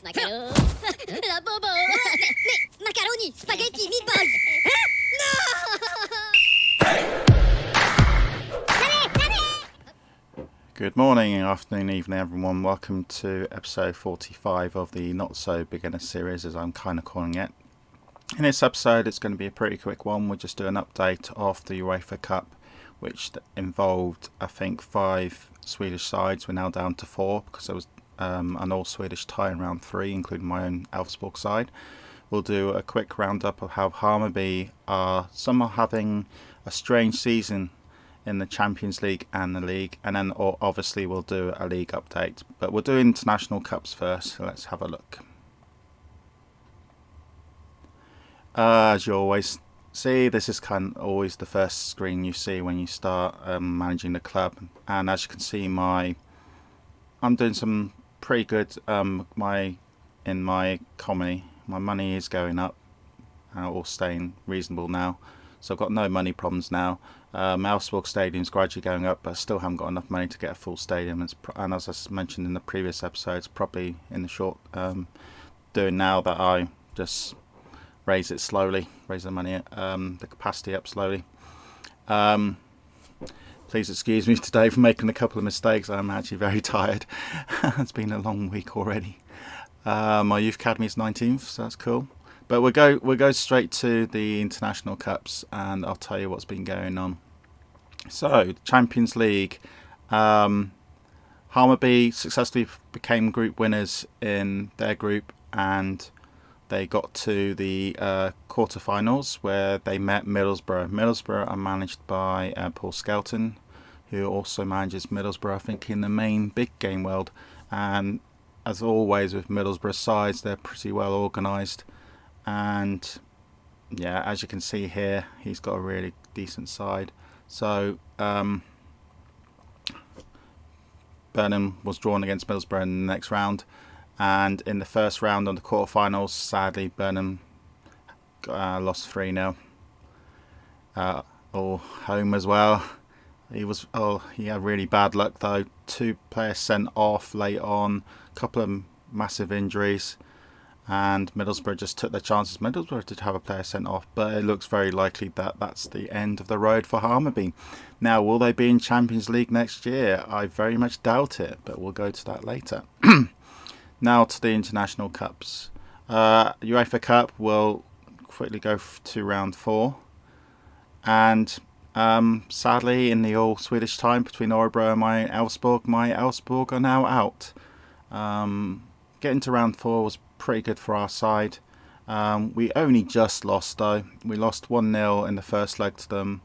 Macaro. La bobo. Macaroni, spaghetti, meatballs. No! Good morning, afternoon, evening, everyone. Welcome to episode 45 of the Not So Beginner series, as I'm kind of calling it. In this episode, it's going to be a pretty quick one. We'll just do an update of the UEFA Cup, which involved, I think, 5 Swedish sides. We're now down to 4 because there was an all-Swedish tie in round 3, including my own Elfsborg side. We'll do a quick roundup of how Hammarby are somehow having a strange season in the Champions League and the league, and then obviously we'll do a league update. But we'll do international cups first, so let's have a look. As you always see, this is kind of always the first screen you see when you start managing the club, and as you can see, I'm doing some pretty good. In my comedy, my money is going up, or staying reasonable now, so I've got no money problems now. Elfsborg Stadium's gradually going up, but I still haven't got enough money to get a full stadium. And as I mentioned in the previous episodes, probably in the short doing now that I just raise it slowly, raise the money, the capacity up slowly. Please excuse me today for making a couple of mistakes. I'm actually very tired. It's been a long week already. My youth academy is 19th, so that's cool. But we'll go straight to the international cups, and I'll tell you what's been going on. So, Champions League, Hammarby successfully became group winners in their group, and they got to the quarterfinals where they met Middlesbrough. Middlesbrough are managed by Paul Skelton, who also manages Middlesbrough, I think, in the main big game world. And as always with Middlesbrough sides, they're pretty well organised. And yeah, as you can see here, he's got a really decent side. So Burnham was drawn against Middlesbrough in the next round, and in the first round on the quarterfinals, sadly Burnham lost 3-0. Home as well. He had really bad luck though. 2 players sent off late on, a couple of massive injuries, and Middlesbrough just took their chances. Middlesbrough did have a player sent off, but it looks very likely that that's the end of the road for Hammarby. Now, will they be in Champions League next year? I very much doubt it, but we'll go to that later. Now to the international cups. UEFA Cup will quickly go to round 4, and sadly, in the all Swedish time between Örebro and my Elfsborg are now out. Getting to round 4 was pretty good for our side. We only just lost though. We lost 1-0 in the first leg to them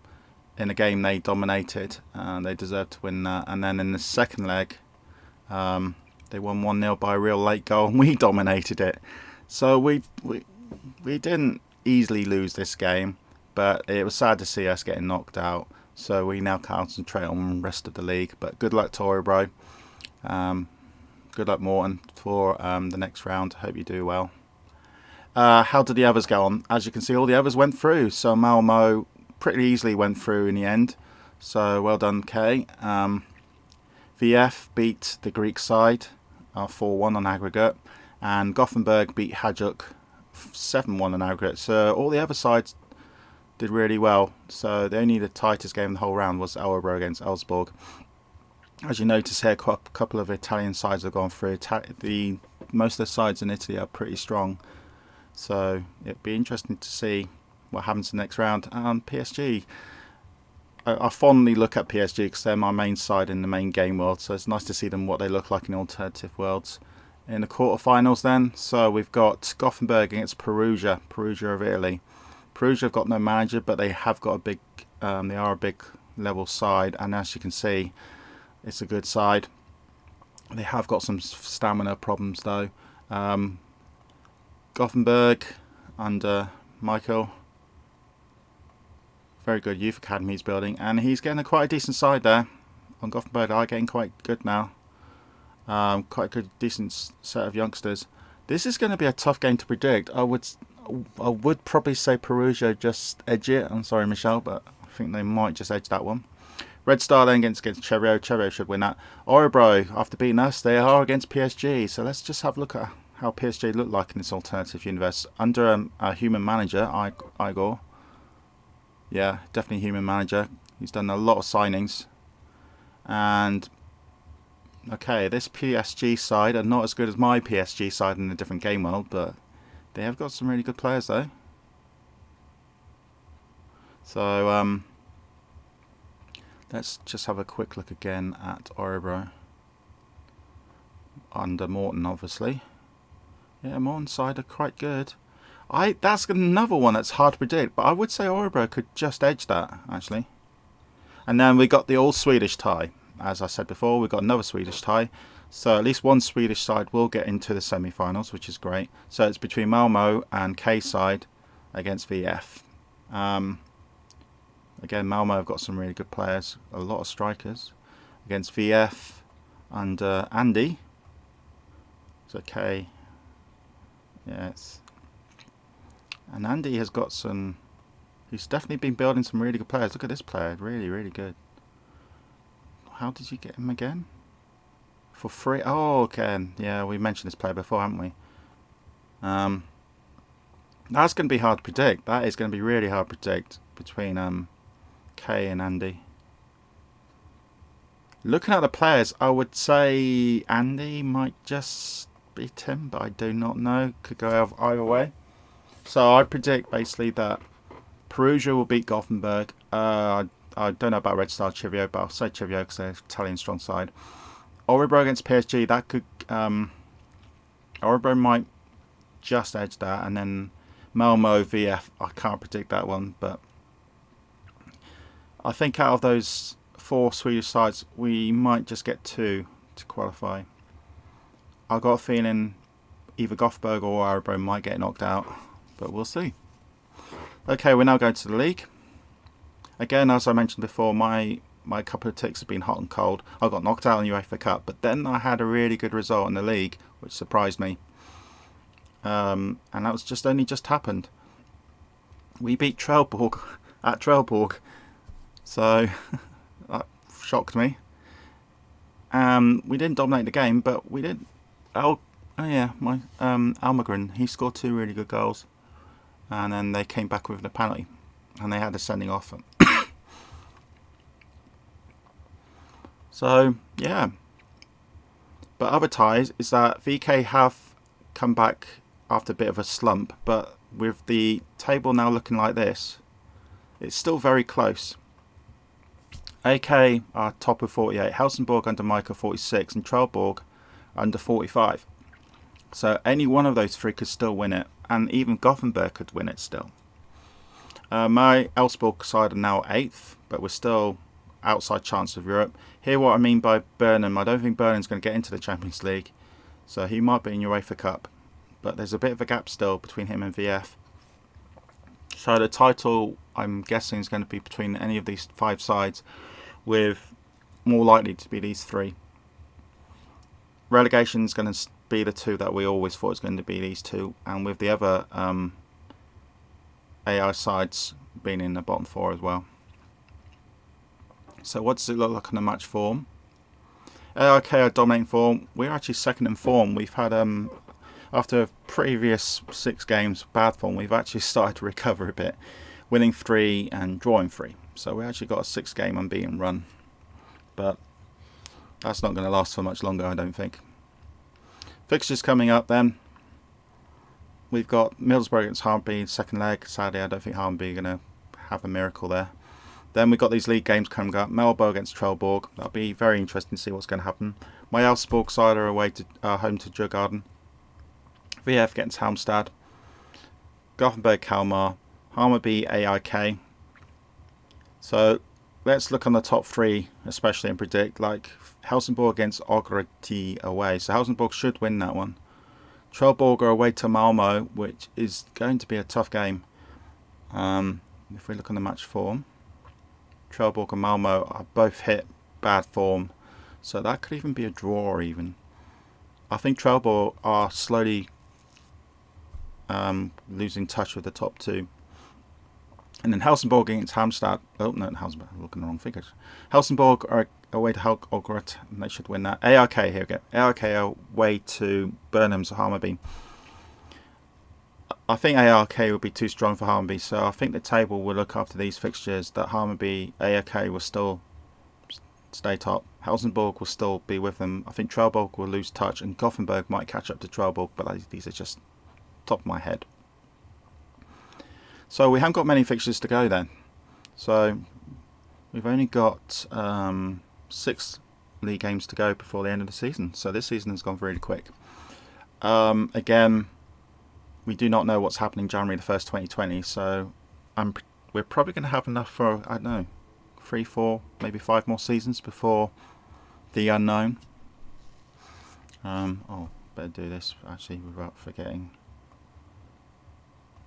in a game they dominated, and they deserved to win that. And then in the second leg, they won 1-0 by a real late goal, and we dominated it. So we didn't easily lose this game, but it was sad to see us getting knocked out. So we now concentrate on the rest of the league. But good luck to Örebro. Good luck, Morton, for the next round. Hope you do well. How did the others go on? As you can see, all the others went through. So Malmo pretty easily went through in the end. So well done, Kay. VF beat the Greek side 4-1 on aggregate. And Gothenburg beat Hajduk 7-1 on aggregate. So all the other sides did really well. So the tightest game of the whole round was Örebro against Elfsborg. As you notice here, a couple of Italian sides have gone through. Most of the sides in Italy are pretty strong, so it'd be interesting to see what happens in the next round. PSG, I fondly look at PSG because they're my main side in the main game world, so it's nice to see them what they look like in alternative worlds. In the quarterfinals then, so we've got Gothenburg against Perugia of Italy. Perugia have got no manager, but they have got they are a big level side, and as you can see, it's a good side. They have got some stamina problems though. Gothenburg under Michael, very good youth academy he's building, and he's getting quite a decent side there. On Gothenburg are getting quite good now. Quite a good decent set of youngsters. This is going to be a tough game to predict. I would probably say Perugia just edge it. I'm sorry, Michelle, but I think they might just edge that one. Red Star then against Chevio. Chevio should win that. Örebro, after beating us, they are against PSG. So let's just have a look at how PSG look like in this alternative universe. Under a human manager, Igor. Yeah, definitely human manager. He's done a lot of signings. And okay, this PSG side are not as good as my PSG side in a different game world, but they have got some really good players though. So let's just have a quick look again at Orebro. Under Morton, obviously. Yeah, Morton's side are quite good. That's another one that's hard to predict, but I would say Orebro could just edge that, actually. And then we got the all-Swedish tie. As I said before, we've got another Swedish tie. So at least one Swedish side will get into the semi-finals, which is great. So it's between Malmo and K side against VF. Again, Malmo have got some really good players, a lot of strikers. Against VF and Andy. So K. Yes. And Andy has got some... He's definitely been building some really good players. Look at this player, really, really good. How did you get him again? For free? Oh, okay. Yeah, we mentioned this player before, haven't we? That's going to be hard to predict. That is going to be really hard to predict between Kay and Andy. Looking at the players, I would say Andy might just beat him, but I do not know. Could go either way. So I predict basically that Perugia will beat Gothenburg. I don't know about Red Star Chivio, but I'll say Chivio because they're Italian strong side. Orebro against PSG, that could... Orebro might just edge that, and then Malmo VF, I can't predict that one, but I think out of those 4 Swedish sides, we might just get 2 to qualify. I've got a feeling either Gothenburg or Orebro might get knocked out, but we'll see. Okay, we're now going to the league. Again, as I mentioned before, my couple of ticks have been hot and cold. I got knocked out in the UEFA Cup, but then I had a really good result in the league, which surprised me. And that was only just happened. We beat Trelleborg at Trelleborg, so that shocked me. We didn't dominate the game, but we did. Almgren, he scored 2 really good goals, and then they came back with a penalty, and they had a sending off. So yeah, but other ties is that VK have come back after a bit of a slump, but with the table now looking like this, it's still very close. AK are top of 48, Helsingborg under Micah 46, and Trelleborg under 45. So any one of those 3 could still win it, and even Gothenburg could win it still. My Elfsborg side are now 8th, but we're still outside chance of Europe. Here what I mean by Burnham, I don't think Burnham's going to get into the Champions League, so he might be in UEFA Cup, but there's a bit of a gap still between him and VF. So the title, I'm guessing, is going to be between any of these 5 sides, with more likely to be these 3. Relegation is going to be the 2 that we always thought was going to be these 2, and with the other AI sides being in the bottom 4 as well. So what does it look like on the match form? AIK are dominating form. We're actually second in form. We've had, after previous 6 games bad form, we've actually started to recover a bit, winning 3 and drawing 3. So we actually got a 6-game unbeaten run, but that's not going to last for much longer, I don't think. Fixtures coming up then. We've got Middlesbrough against Hammarby, second leg. Sadly, I don't think Hammarby are going to have a miracle there. Then we've got these league games coming up. Melbo against Trelleborg. That'll be very interesting to see what's going to happen. My Elfsborg side are away to home to Djurgården. VF against Halmstad. Gothenburg Kalmar. Hammarby AIK. So let's look on the top 3 especially and predict, like Helsingborg against Ogreti away. So Helsingborg should win that one. Trelleborg are away to Malmo, which is going to be a tough game. If we look on the match form, Trelleborg and Malmo are both hit bad form, so that could even be a draw even. I think Trelleborg are slowly losing touch with the top 2. And then Helsingborg against Halmstad. Oh no, Helsingborg, I'm looking at the wrong figures. Helsingborg are away to Hulk and they should win that. ARK, here we go. ARK away to Burnham's Hammarby. I think ARK will be too strong for Hammarby, so I think the table will look after these fixtures that Hammarby, ARK will still stay top. Helsingborg will still be with them. I think Trelleborg will lose touch, and Gothenburg might catch up to Trelleborg, but these are just top of my head. So we haven't got many fixtures to go then. So we've only got 6 league games to go before the end of the season. So this season has gone really quick. Again, we do not know what's happening January the 1st, 2020. So we're probably going to have enough for, I don't know, 3, 4, maybe 5 more seasons before the unknown. Better do this actually without forgetting.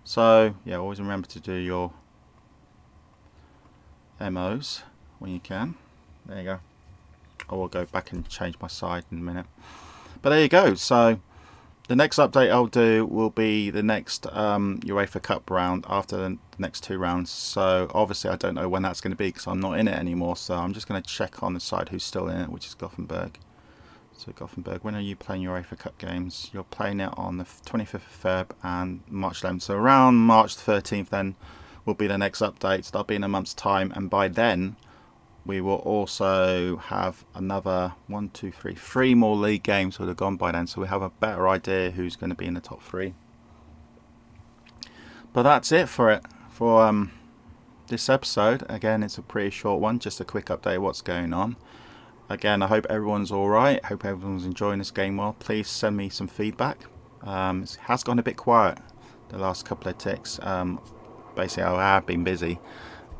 So yeah, always remember to do your MOs when you can. There you go. I will go back and change my side in a minute. But there you go. So the next update I'll do will be the next UEFA Cup round after the next 2 rounds. So obviously I don't know when that's going to be because I'm not in it anymore. So I'm just going to check on the side who's still in it, which is Gothenburg. So Gothenburg, when are you playing your UEFA Cup games? You're playing it on the 25th of Feb and March 11th. So around March 13th then will be the next update. So that'll be in a month's time. And by then we will also have another 3 more league games would have gone by then, so we have a better idea who's going to be in the top 3. But that's it for this episode. Again, it's a pretty short one, just a quick update of what's going on. Again, I hope everyone's alright, hope everyone's enjoying this game well. Please send me some feedback. It has gone a bit quiet the last couple of ticks. Basically I have been busy.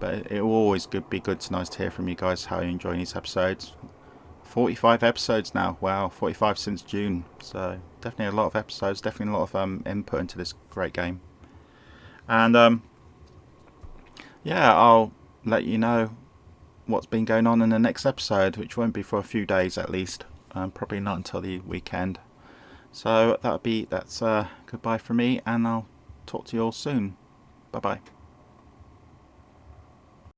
But it will always be good to nice to hear from you guys how you're enjoying these episodes. 45 episodes now, wow, 45 since June. So definitely a lot of episodes, definitely a lot of input into this great game. And yeah, I'll let you know what's been going on in the next episode, which won't be for a few days at least. Probably not until the weekend. So that's goodbye from me, and I'll talk to you all soon. Bye bye.